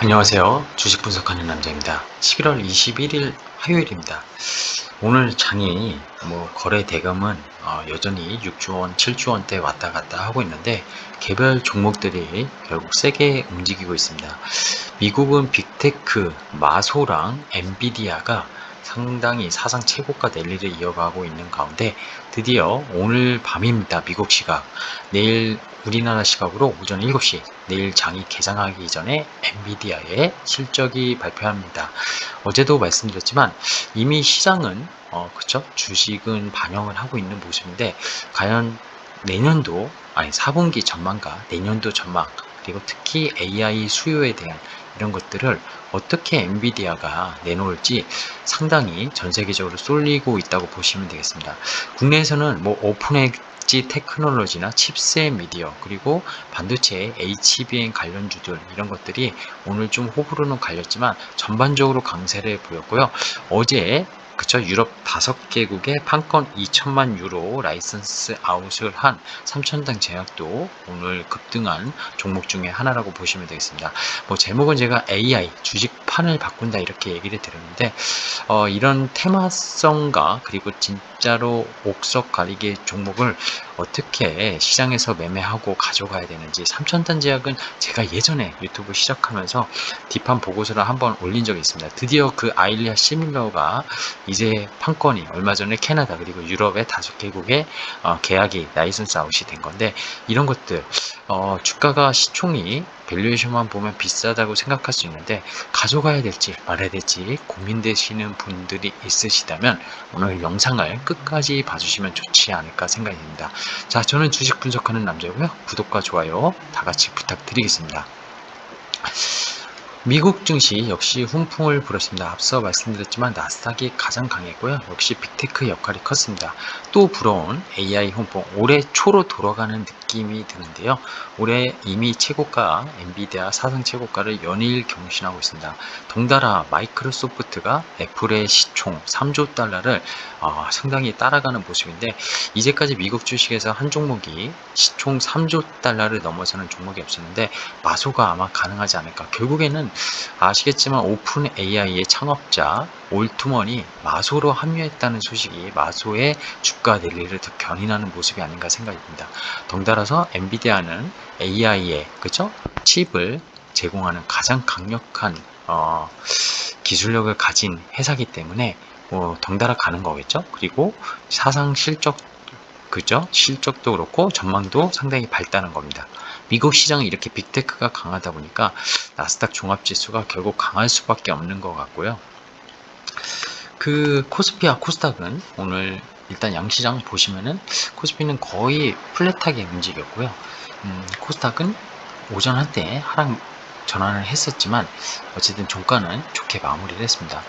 안녕하세요. 주식 분석하는 남자입니다. 11월 21일 화요일입니다. 오늘 장이 거래 대금은 여전히 6조 원, 7조 원대 왔다 갔다 하고 있는데 개별 종목들이 결국 세게 움직이고 있습니다. 미국은 빅테크, 마소랑 엔비디아가 상당히 사상 최고가 랠리를 이어가고 있는 가운데 드디어 오늘 밤입니다. 미국 시각. 내일 우리나라 시각으로 오전 7시 내일 장이 개장하기 전에 엔비디아의 실적이 발표합니다. 어제도 말씀드렸지만 이미 시장은 그쵸? 주식은 반영을 하고 있는 모습인데 과연 내년도 4분기 전망과 내년도 전망 그리고 특히 AI 수요에 대한 이런 것들을 어떻게 엔비디아가 내놓을지 상당히 전 세계적으로 쏠리고 있다고 보시면 되겠습니다. 국내에서는 오픈 엣지 테크놀로지나 칩셋 미디어 그리고 반도체 HBM 관련주들 이런 것들이 오늘 좀 호불호는 갈렸지만 전반적으로 강세를 보였고요. 어제 그쵸 유럽 5개국의 판권 2천만 유로 라이선스 아웃을 한 3천당 제약도 오늘 급등한 종목 중에 하나라고 보시면 되겠습니다. 제목은 제가 AI 주식판을 바꾼다 이렇게 얘기를 드렸는데 이런 테마성과 그리고 진짜로 옥석 가리개 종목을 어떻게 시장에서 매매하고 가져가야 되는지 3천단 제약은 제가 예전에 유튜브 시작하면서 딥한 보고서를 한번 올린 적이 있습니다. 드디어 그 아일리아 시밀러가 이제 판권이 얼마 전에 캐나다 그리고 유럽의 5개국의 계약이 라이선스 아웃이 된 건데 이런 것들 주가가 시총이 밸류에이션만 보면 비싸다고 생각할 수 있는데 가져가야 될지 말아야 될지 고민되시는 분들이 있으시다면 오늘 영상을 끝까지 봐주시면 좋지 않을까 생각이 듭니다. 자, 저는 주식 분석하는 남자고요. 구독과 좋아요 다 같이 부탁드리겠습니다. 미국 증시 역시 훈풍을 불었습니다. 앞서 말씀드렸지만 나스닥이 가장 강했고요. 역시 빅테크 역할이 컸습니다. 또 불어온 AI 훈풍 올해 초로 돌아가는 느낌이 드는데요. 올해 이미 최고가 엔비디아 사상 최고가를 연일 경신하고 있습니다. 덩달아 마이크로소프트가 애플의 시총 3조 달러를 상당히 따라가는 모습인데 이제까지 미국 주식에서 한 종목이 시총 3조 달러를 넘어서는 종목이 없었는데 마소가 아마 가능하지 않을까. 결국에는 아시겠지만 오픈 AI의 창업자 올트먼이 마소로 합류했다는 소식이 마소의 주가 랠리를 더 견인하는 모습이 아닌가 생각이 듭니다. 덩달아서 엔비디아는 AI의 그쵸? 칩을 제공하는 가장 강력한 기술력을 가진 회사이기 때문에 덩달아 가는 거겠죠. 그리고 사상 실적 그죠? 실적도 그렇고 전망도 상당히 밝다는 겁니다. 미국 시장은 이렇게 빅테크가 강하다 보니까 나스닥 종합지수가 결국 강할 수밖에 없는 것 같고요. 그 코스피와 코스닥은 오늘 일단 양시장 보시면은 코스피는 거의 플랫하게 움직였고요. 코스닥은 오전 한때 하락 전환을 했었지만 어쨌든 종가는 좋게 마무리를 했습니다.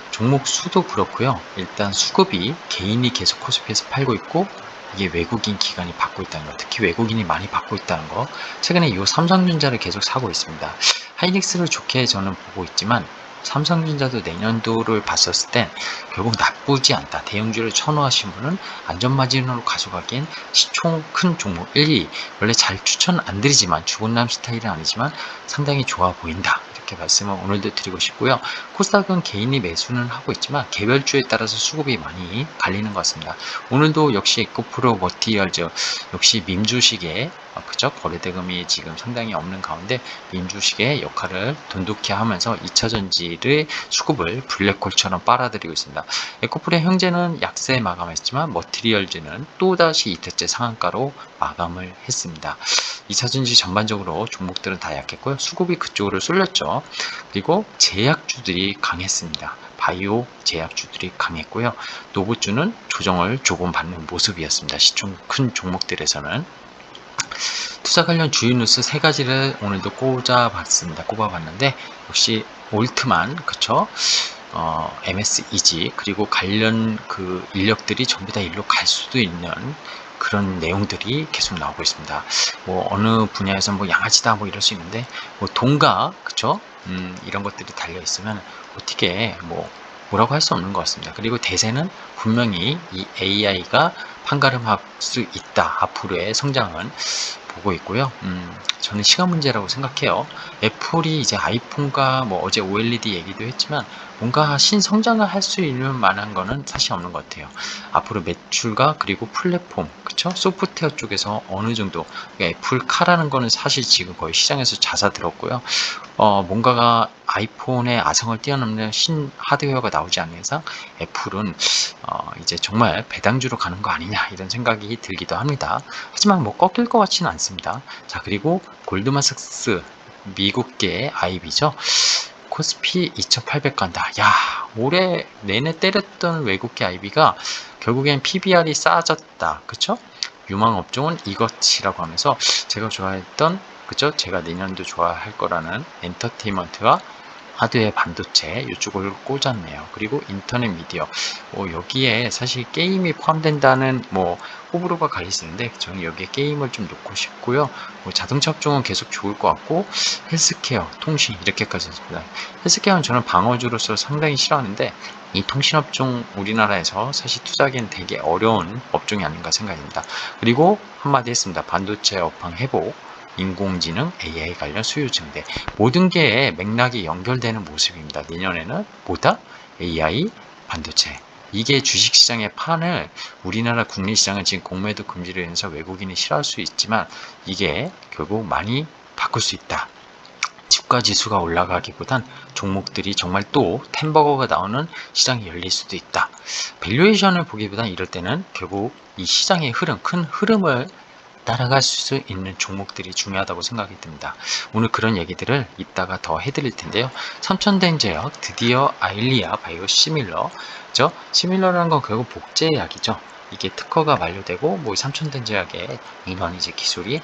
종목 수도 그렇고요. 일단 수급이 개인이 계속 코스피에서 팔고 있고 이게 외국인 기관이 받고 있다는 거, 특히 외국인이 많이 받고 있다는 거. 최근에 이 삼성전자를 계속 사고 있습니다. 하이닉스를 좋게 저는 보고 있지만 삼성전자도 내년도를 봤었을 땐 결국 나쁘지 않다. 대형주를 선호하신 분은 안전마진으로 가져가기엔 시총 큰 종목 1, 2 원래 잘 추천 안 드리지만 주곤남 스타일은 아니지만 상당히 좋아 보인다. 이렇게 말씀을 오늘도 드리고 싶고요. 코스닥은 개인이 매수는 하고 있지만 개별주에 따라서 수급이 많이 갈리는 것 같습니다. 오늘도 역시 에코프로 머티리얼즈 역시 민주식의 그죠? 거래대금이 지금 상당히 없는 가운데 민주식의 역할을 돈독히 하면서 2차전지의 수급을 블랙홀처럼 빨아들이고 있습니다. 에코프의 형제는 약세 마감했지만 머티리얼즈는 또다시 2차째 상한가로 마감을 했습니다. 2차전지 전반적으로 종목들은 다 약했고요. 수급이 그쪽으로 쏠렸죠. 그리고 제약주들이 강했습니다. 바이오 제약주들이 강했고요. 노브주는 조정을 조금 받는 모습이었습니다. 시총 큰 종목들에서는. 투자 관련 주요 뉴스 3가지를 오늘도 꼽아봤는데 역시 올트만 그쵸? MSEG 그리고 관련 그 인력들이 전부 다 일로 갈 수도 있는 그런 내용들이 계속 나오고 있습니다. 어느 분야에서 양아치다 이럴 수 있는데 동가 그쵸? 이런 것들이 달려 있으면 어떻게 뭐라고 할 수 없는 것 같습니다. 그리고 대세는 분명히 이 AI가 판가름할 수 있다. 앞으로의 성장은 보고 있고요. 저는 시간 문제라고 생각해요. 애플이 이제 아이폰과 뭐 어제 OLED 얘기도 했지만 뭔가 신성장을 할 수 있는 만한 거는 사실 없는 것 같아요. 앞으로 매출과 그리고 플랫폼, 그쵸? 소프트웨어 쪽에서 어느 정도, 그러니까 애플카라는 거는 사실 지금 거의 시장에서 잦아들었고요. 뭔가가 아이폰의 아성을 뛰어넘는 신 하드웨어가 나오지 않는 이상 애플은 이제 정말 배당주로 가는 거 아니냐 이런 생각이 들기도 합니다. 하지만 뭐 꺾일 것 같지는 않습니다. 자, 그리고 골드만삭스 미국계 IB죠. 코스피 2800 간다. 야, 올해 내내 때렸던 외국계 IB가 결국엔 PBR이 싸졌다. 그쵸? 유망 업종은 이것이라고 하면서 제가 좋아했던, 그쵸? 제가 내년도 좋아할 거라는 엔터테인먼트와 하드웨어 반도체 이쪽을 꽂았네요. 그리고 인터넷 미디어, 여기에 사실 게임이 포함된다는 뭐 호불호가 갈릴 수 있는데 저는 여기에 게임을 좀 놓고 싶고요. 자동차 업종은 계속 좋을 것 같고, 헬스케어, 통신 이렇게까지 있습니다. 헬스케어는 저는 방어주로서 상당히 싫어하는데 이 통신업종 우리나라에서 사실 투자하기엔 되게 어려운 업종이 아닌가 생각합니다. 그리고 한마디 했습니다. 반도체 업황 회복, 인공지능, AI 관련 수요 증대, 모든 게 맥락이 연결되는 모습입니다. 내년에는 뭐다? AI, 반도체. 이게 주식시장의 판을, 우리나라 국내시장은 지금 공매도 금지로 인해서 외국인이 싫어할 수 있지만 이게 결국 많이 바꿀 수 있다. 주가 지수가 올라가기보단 종목들이 정말 또 템버거가 나오는 시장이 열릴 수도 있다. 밸류에이션을 보기보단 이럴 때는 결국 이 시장의 흐름, 큰 흐름을 따라갈 수 있는 종목들이 중요하다고 생각이 듭니다. 오늘 그런 얘기들을 이따가 더 해드릴 텐데요. 삼천대제약 드디어 아일리아 바이오 시밀러죠. 시밀러라는 건 결국 복제약이죠. 이게 특허가 만료되고 뭐 삼천대제약의 이런 이제 기술이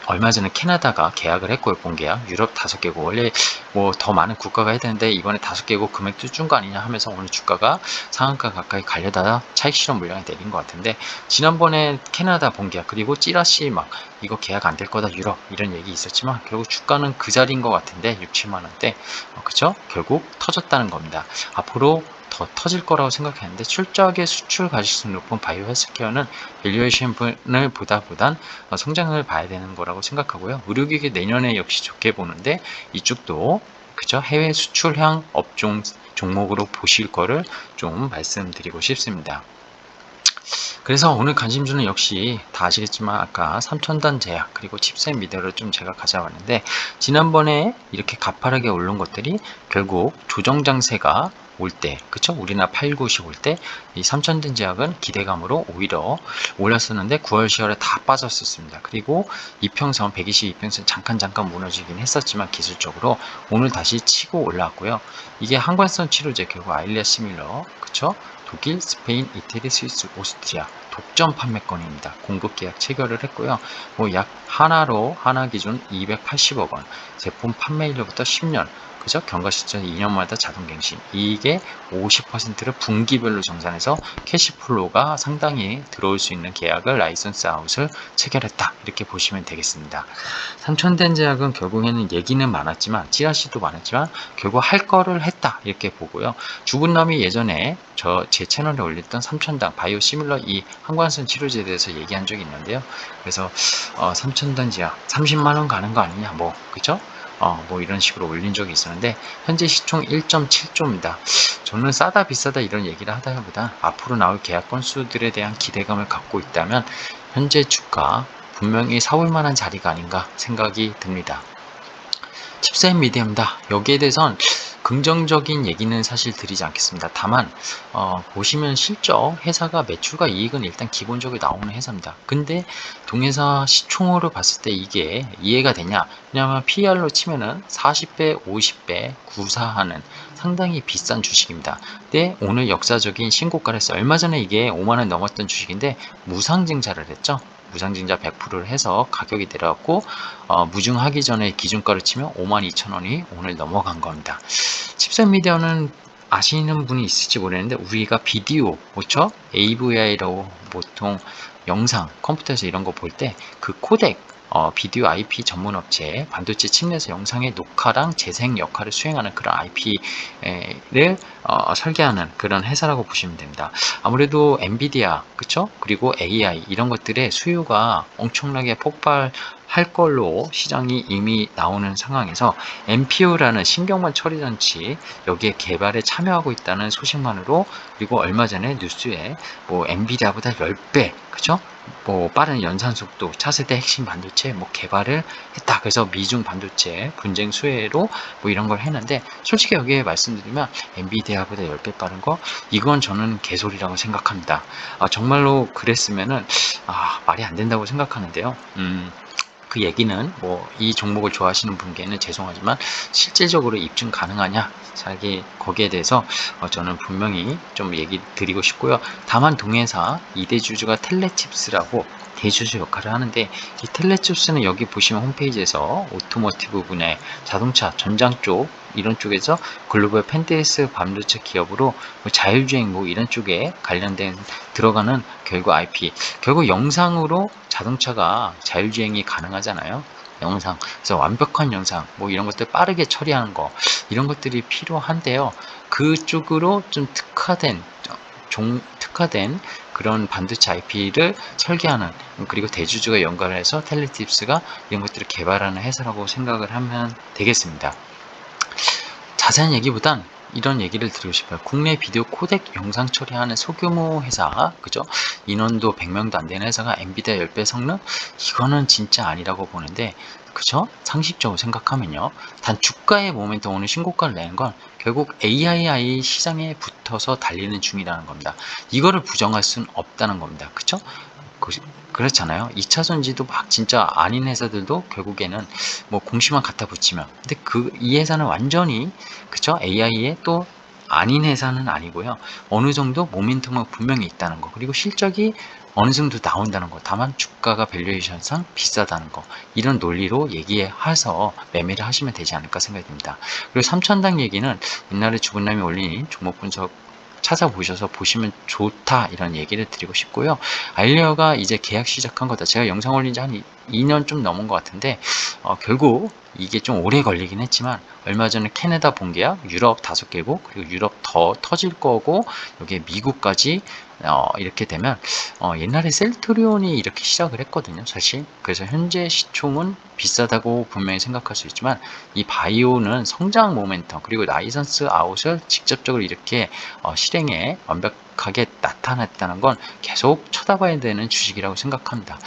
얼마 전에 캐나다가 계약을 했고요. 본계약. 유럽 5개국. 원래 뭐 더 많은 국가가 해야 되는데 이번에 5개국 금액도 준 거 아니냐 하면서 오늘 주가가 상한가 가까이 가려다가 차익 실현 물량이 내린 것 같은데, 지난번에 캐나다 본계약 그리고 찌라시 막 이거 계약 안 될 거다 유럽 이런 얘기 있었지만 결국 주가는 그 자리인 것 같은데 6, 7만 원대. 그쵸? 결국 터졌다는 겁니다. 앞으로 더 터질 거라고 생각했는데 출적의 수출 가지수 높은 바이오 헬스케어는 밸류에이션을 보다보단 성장을 봐야 되는 거라고 생각하고요. 의료기기 내년에 역시 좋게 보는데 이쪽도 그죠? 해외 수출향 업종 종목으로 보실 거를 좀 말씀드리고 싶습니다. 그래서 오늘 관심주는 역시 다 아시겠지만 아까 삼천단 제약 그리고 칩셋 미디어를 좀 제가 가져왔는데, 지난번에 이렇게 가파르게 오른 것들이 결국 조정 장세가 올 때, 그쵸? 우리나라 8, 9시 올 때 이 삼천단 제약은 기대감으로 오히려 올랐었는데 9월, 10월에 다 빠졌었습니다. 그리고 이평선 120 이평선 잠깐 무너지긴 했었지만 기술적으로 오늘 다시 치고 올라왔고요. 이게 한관성 치료제, 결국 아일리아 시밀러, 그쵸? 독일, 스페인, 이태리, 스위스, 오스트리아 독점 판매권입니다. 공급 계약 체결을 했고요. 약 하나로 하나 기준 280억 원, 제품 판매일로부터 10년, 그죠? 경과 시점 2년마다 자동 갱신. 이게 50%를 분기별로 정산해서 캐시플로우가 상당히 들어올 수 있는 계약을 라이선스 아웃을 체결했다. 이렇게 보시면 되겠습니다. 삼천대제약은 결국에는 얘기는 많았지만 찌라시도 많았지만 결국 할 거를 했다 이렇게 보고요. 주분남이 예전에 제 채널에 올렸던 삼천당 바이오 시밀러 이 항관성 치료제에 대해서 얘기한 적이 있는데요. 그래서 삼천당 제약 30만원 가는 거 아니냐 뭐 그쵸? 뭐 이런 식으로 올린 적이 있었는데 현재 시총 1.7조입니다. 저는 싸다 비싸다 이런 얘기를 하다보다 앞으로 나올 계약 건수들에 대한 기대감을 갖고 있다면 현재 주가 분명히 사올 만한 자리가 아닌가 생각이 듭니다. 칩셋 미디어입니다. 여기에 대해선 긍정적인 얘기는 사실 드리지 않겠습니다. 다만 보시면 실적 회사가 매출과 이익은 일단 기본적으로 나오는 회사입니다. 근데 동회사 시총으로 봤을 때 이게 이해가 되냐? 왜냐하면 PER로 치면은 40배, 50배 구사하는 상당히 비싼 주식입니다. 근데 오늘 역사적인 신고가를 했어요. 얼마 전에 이게 5만원 넘었던 주식인데 무상증자를 했죠. 무상증자 100%를 해서 가격이 내려왔고 무증하기 전에 기준가를 치면 52,000원이 오늘 넘어간 겁니다. 칩셋 미디어는 아시는 분이 있을지 모르겠는데 우리가 비디오, 그렇죠? AVI라고 보통 영상, 컴퓨터에서 이런 거 볼 때 그 코덱, 비디오 IP 전문 업체 반도체 칩 내에서 영상의 녹화랑 재생 역할을 수행하는 그런 IP를 설계하는 그런 회사라고 보시면 됩니다. 아무래도 엔비디아, 그쵸? 그리고 AI 이런 것들의 수요가 엄청나게 폭발할 할 걸로 시장이 이미 나오는 상황에서 MPU라는 신경망 처리 장치 여기에 개발에 참여하고 있다는 소식만으로, 그리고 얼마 전에 뉴스에 뭐 엔비디아보다 10배, 그죠? 뭐 빠른 연산 속도, 차세대 핵심 반도체 뭐 개발을 했다. 그래서 미중 반도체 분쟁 수혜로 뭐 이런 걸 했는데, 솔직히 여기에 말씀드리면 엔비디아보다 10배 빠른 거, 이건 저는 개소리라고 생각합니다. 정말로 그랬으면은 말이 안 된다고 생각하는데요. 그 얘기는 뭐 이 종목을 좋아하시는 분께는 죄송하지만 실질적으로 입증 가능하냐, 자기 거기에 대해서 저는 분명히 좀 얘기 드리고 싶고요. 다만 동회사 2대 주주가 텔레칩스라고 대주주 역할을 하는데, 이 텔레칩스는 여기 보시면 홈페이지에서 오토모티브 분야, 자동차 전장 쪽 이런 쪽에서 글로벌 펜데스 반도체 기업으로 뭐 자율주행 뭐 이런 쪽에 관련된 들어가는 결국 IP, 결국 영상으로 자동차가 자율주행이 가능하잖아요. 영상, 그래서 완벽한 영상 뭐 이런 것들 빠르게 처리하는 거, 이런 것들이 필요한데요. 그쪽으로 좀 특화된 그런 반도체 IP를 설계하는, 그리고 대주주가 연관을 해서 텔레팁스가 이런 것들을 개발하는 회사라고 생각을 하면 되겠습니다. 자세한 얘기보단 이런 얘기를 드리고 싶어요. 국내 비디오 코덱 영상 처리하는 소규모 회사, 그죠? 인원도 100명도 안 되는 회사가 엔비디아 10배 성능? 이거는 진짜 아니라고 보는데, 그죠? 상식적으로 생각하면요. 단 주가의 모멘텀 오늘 신고가를 내는 건 결국 AI 시장에 붙어서 달리는 중이라는 겁니다. 이거를 부정할 수는 없다는 겁니다. 그죠? 그렇잖아요. 2차 전지도 막 진짜 아닌 회사들도 결국에는 뭐 공시만 갖다 붙이면, 근데 이 회사는 완전히, 그쵸? AI에 또 아닌 회사는 아니고요. 어느 정도 모멘텀은 분명히 있다는 거, 그리고 실적이 어느 정도 나온다는 거, 다만 주가가 밸류에이션상 비싸다는 거, 이런 논리로 얘기해서 매매를 하시면 되지 않을까 생각이 듭니다. 그리고 삼천당 얘기는 옛날에 주분남이 올린 종목 분석 찾아보셔서 보시면 좋다, 이런 얘기를 드리고 싶고요. 알리어가 이제 계약 시작한 거다. 제가 영상 올린 지 한 2년 좀 넘은 것 같은데, 결국 이게 좀 오래 걸리긴 했지만, 얼마 전에 캐나다 본계약, 유럽 5개국, 그리고 유럽 더 터질 거고, 여기에 미국까지 이렇게 되면, 옛날에 셀트리온이 이렇게 시작을 했거든요, 사실. 그래서 현재 시총은 비싸다고 분명히 생각할 수 있지만, 이 바이오는 성장 모멘텀, 그리고 라이선스 아웃을 직접적으로 이렇게 실행에 완벽하게 나타났다는 건 계속 쳐다봐야 되는 주식이라고 생각합니다.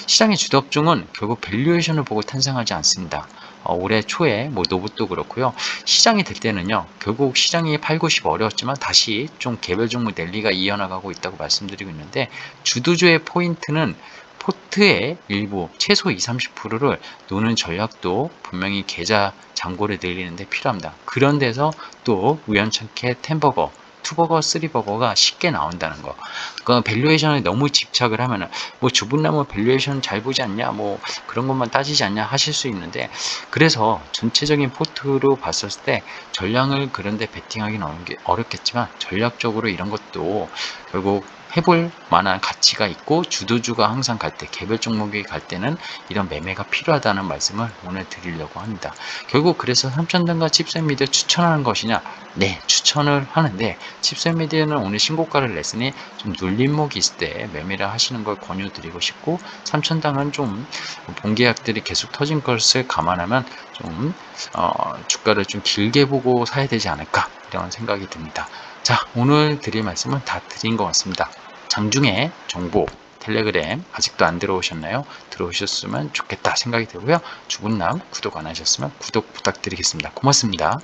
시장의 주도업종은 결국 밸류에이션을 보고 탄생하지 않습니다. 올해 초에 뭐 노붓도 그렇고요. 시장이 될 때는요, 결국 시장이 팔고 싶어 어려웠지만 다시 좀 개별 종목 랠리가 이어나가고 있다고 말씀드리고 있는데, 주도주의 포인트는 포트의 일부 최소 20-30%를 노는 전략도 분명히 계좌 잔고를 늘리는데 필요합니다. 그런 데서 또 우연찮게 10버거, 2버거, 3버거가 쉽게 나온다는 거. 그 밸류에이션에 너무 집착을 하면은, 뭐 주분남은 밸류에이션 잘 보지 않냐, 뭐 그런 것만 따지지 않냐 하실 수 있는데, 그래서 전체적인 포트로 봤을 때 전량을 그런데 베팅하기는 어렵겠지만, 전략적으로 이런 것도 결국 해볼 만한 가치가 있고, 주도주가 항상 갈 때, 개별 종목이 갈 때는 이런 매매가 필요하다는 말씀을 오늘 드리려고 합니다. 결국 그래서 삼천당과 칩셋미디어 추천하는 것이냐? 네, 추천을 하는데, 칩셋미디어는 오늘 신고가를 냈으니 좀 눌림목이 있을 때 매매를 하시는 걸 권유드리고 싶고, 삼천당은 좀 본계약들이 계속 터진 것을 감안하면 좀 주가를 좀 길게 보고 사야 되지 않을까, 이런 생각이 듭니다. 자, 오늘 드릴 말씀은 다 드린 것 같습니다. 장중에 정보 텔레그램 아직도 안 들어오셨나요? 들어오셨으면 좋겠다 생각이 들고요. 주분남 구독 안 하셨으면 구독 부탁드리겠습니다. 고맙습니다.